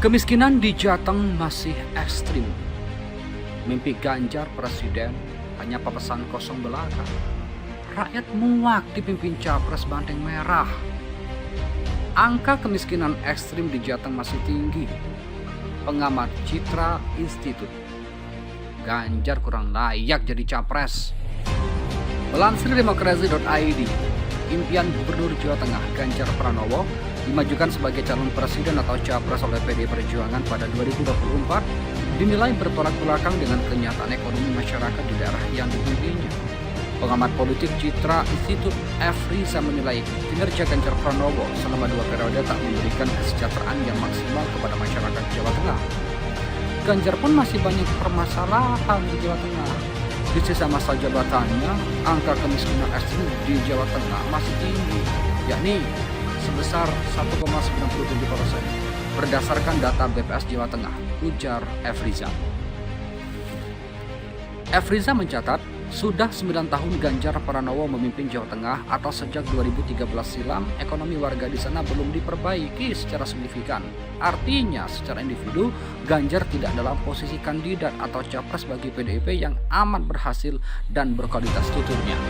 Kemiskinan di Jateng masih ekstrim. Mimpi Ganjar presiden hanya pepesan kosong belaka. Rakyat muak dipimpin capres banteng merah. Angka kemiskinan ekstrim di Jateng masih tinggi. Pengamat Citra Institute, Ganjar kurang layak jadi capres. Melansir demokrasi.id, impian Gubernur Jawa Tengah Ganjar Pranowo dimajukan sebagai calon presiden atau capres oleh PDI Perjuangan pada 2024 dinilai bertolak belakang dengan kenyataan ekonomi masyarakat di daerah yang dipimpinnya. Pengamat politik Citra Institute F. Riza menilai kinerja Ganjar Pranowo selama 2 periode tak memberikan kesejahteraan yang maksimal kepada masyarakat Jawa Tengah. Ganjar pun masih banyak permasalahan di Jawa Tengah. Di sisa masa jabatannya, angka kemiskinan ekstrim di Jawa Tengah masih tinggi, yakni sebesar 1,97% berdasarkan data BPS Jawa Tengah, ujar F. Riza. F. Riza mencatat, sudah 9 tahun Ganjar Pranowo memimpin Jawa Tengah atau sejak 2013 silam, ekonomi warga di sana belum diperbaiki secara signifikan. Artinya, secara individu, Ganjar tidak dalam posisi kandidat atau capres bagi PDIP yang amat berhasil dan berkualitas tuturnya.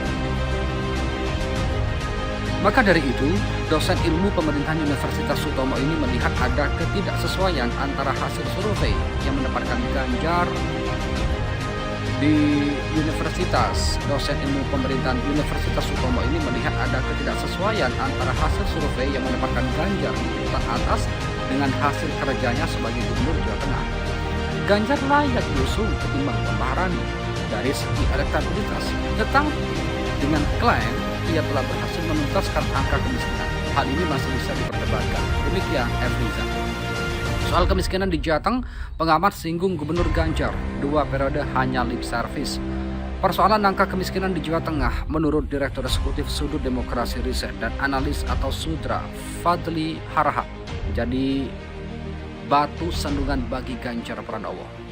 Maka dari itu, dosen ilmu pemerintahan Universitas Sutomo ini melihat ada ketidaksesuaian antara hasil survei yang mendapatkan Ganjar di universitas. Dosen ilmu pemerintahan Universitas Sutomo ini melihat ada ketidaksesuaian antara hasil survei yang mendapatkan Ganjar di urutan atas dengan hasil kerjanya sebagai Gubernur Jawa Tengah. Ganjar layak diusung ketimbang Maharani dari segi elektabilitas, tetapi dengan klaim ia telah berhasil menuntaskan angka kemiskinan. Hal ini masih bisa diperdebatkan. Demikian F. Riza. Soal kemiskinan di Jateng, pengamat singgung Gubernur Ganjar 2 periode hanya lip service. Persoalan angka kemiskinan di Jawa Tengah menurut Direktur Eksekutif Sudut Demokrasi Riset dan Analis atau Sudra, Fadli Harahap, menjadi batu sandungan bagi Ganjar Pranowo.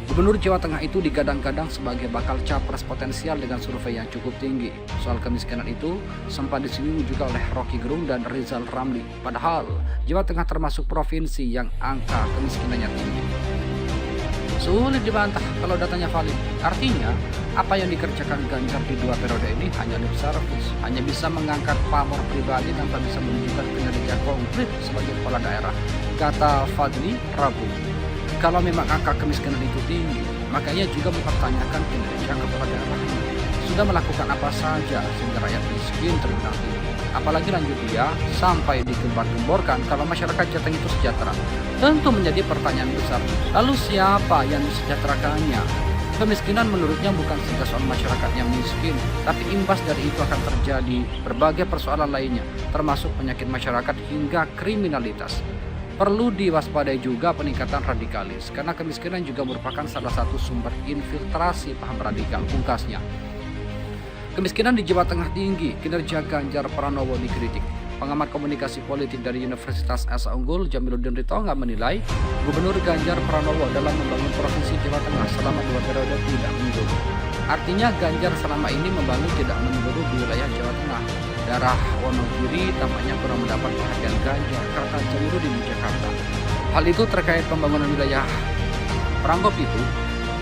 Gubernur Jawa Tengah itu digadang-gadang sebagai bakal capres potensial dengan survei yang cukup tinggi. Soal kemiskinan itu sempat disinggung juga oleh Rocky Gerung dan Rizal Ramli. Padahal Jawa Tengah termasuk provinsi yang angka kemiskinannya tinggi. Sulit dibantah kalau datanya valid. Artinya, apa yang dikerjakan Ganjar di 2 periode ini hanya lip service, hanya bisa mengangkat pamor pribadi tanpa bisa menunjukkan kinerja konkret sebagai kepala daerah, kata Fadli Rabu. Kalau memang angka kemiskinan itu tinggi, maka ia juga mempertanyakan kinerja kepala daerahnya. Sudah melakukan apa saja sehingga rakyat miskin terbilang tinggi. Apalagi lanjut dia sampai digembar-gemborkan kalau masyarakat Jateng itu sejahtera. Tentu menjadi pertanyaan besar. Lalu siapa yang disejahterakannya? Kemiskinan menurutnya bukan saja soal masyarakat yang miskin, tapi imbas dari itu akan terjadi berbagai persoalan lainnya, termasuk penyakit masyarakat hingga kriminalitas. Perlu diwaspadai juga peningkatan radikalis, karena kemiskinan juga merupakan salah satu sumber infiltrasi paham radikal, pungkasnya. Kemiskinan di Jawa Tengah tinggi, kinerja Ganjar Pranowo dikritik. Pengamat komunikasi politik dari Universitas Asa Unggul, Jamiluddin Ritonga menilai, Gubernur Ganjar Pranowo dalam membangun Provinsi Jawa Tengah selama 2 periode tidak menyeluruh. Artinya Ganjar selama ini membangun tidak menyeluruh di wilayah Jawa Tengah. Daerah Wonogiri tampaknya kurang mendapat perhatian Ganjar, kata Jamiluddin di Jakarta. Hal itu terkait pembangunan wilayah Prangkopitu,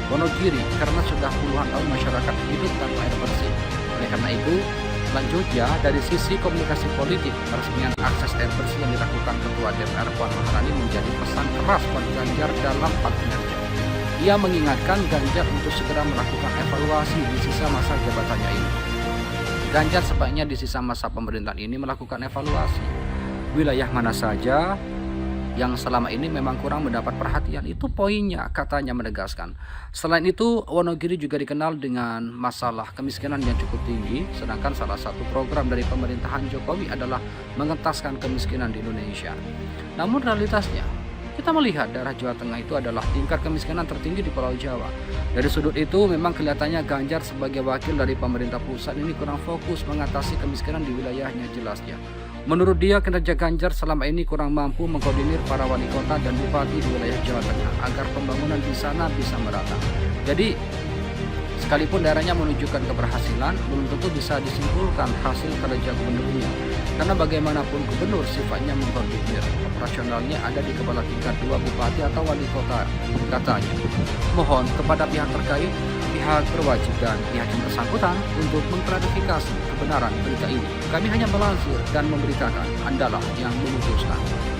Wonogiri, karena sudah puluhan tahun masyarakat hidup tanpa air bersih. Oleh karena itu, selanjutnya dari sisi komunikasi politik, peresmian akses air bersih yang dilakukan Ketua DPR Puan Maharani menjadi pesan keras buat Ganjar dalam hal kinerja. Ia mengingatkan Ganjar untuk segera melakukan evaluasi di sisa masa jabatannya ini. Ganjar sebaiknya di sisa masa pemerintahan ini melakukan evaluasi. Wilayah mana saja yang selama ini memang kurang mendapat perhatian, itu poinnya, katanya menegaskan. Selain itu, Wonogiri juga dikenal dengan masalah kemiskinan yang cukup tinggi, sedangkan salah satu program dari pemerintahan Jokowi adalah mengentaskan kemiskinan di Indonesia. Namun realitasnya, kita melihat daerah Jawa Tengah itu adalah tingkat kemiskinan tertinggi di Pulau Jawa. Dari sudut itu memang kelihatannya Ganjar sebagai wakil dari pemerintah pusat ini kurang fokus mengatasi kemiskinan di wilayahnya, jelasnya. Menurut dia, kinerja Ganjar selama ini kurang mampu mengkoordinir para wali kota dan bupati di wilayah Jawa Tengah agar pembangunan di sana bisa merata. Jadi, sekalipun daerahnya menunjukkan keberhasilan, belum tentu bisa disimpulkan hasil kerja gubernurnya. Karena bagaimanapun gubernur sifatnya mengkoordinir, operasionalnya ada di kepala tingkat 2 bupati atau wali kota, katanya. Mohon kepada pihak terkait, pihak berwajib dan pihak yang bersangkutan untuk mengklarifikasi kebenaran berita ini. Kami hanya melansir dan memberitakan, Andalah yang memutuskan.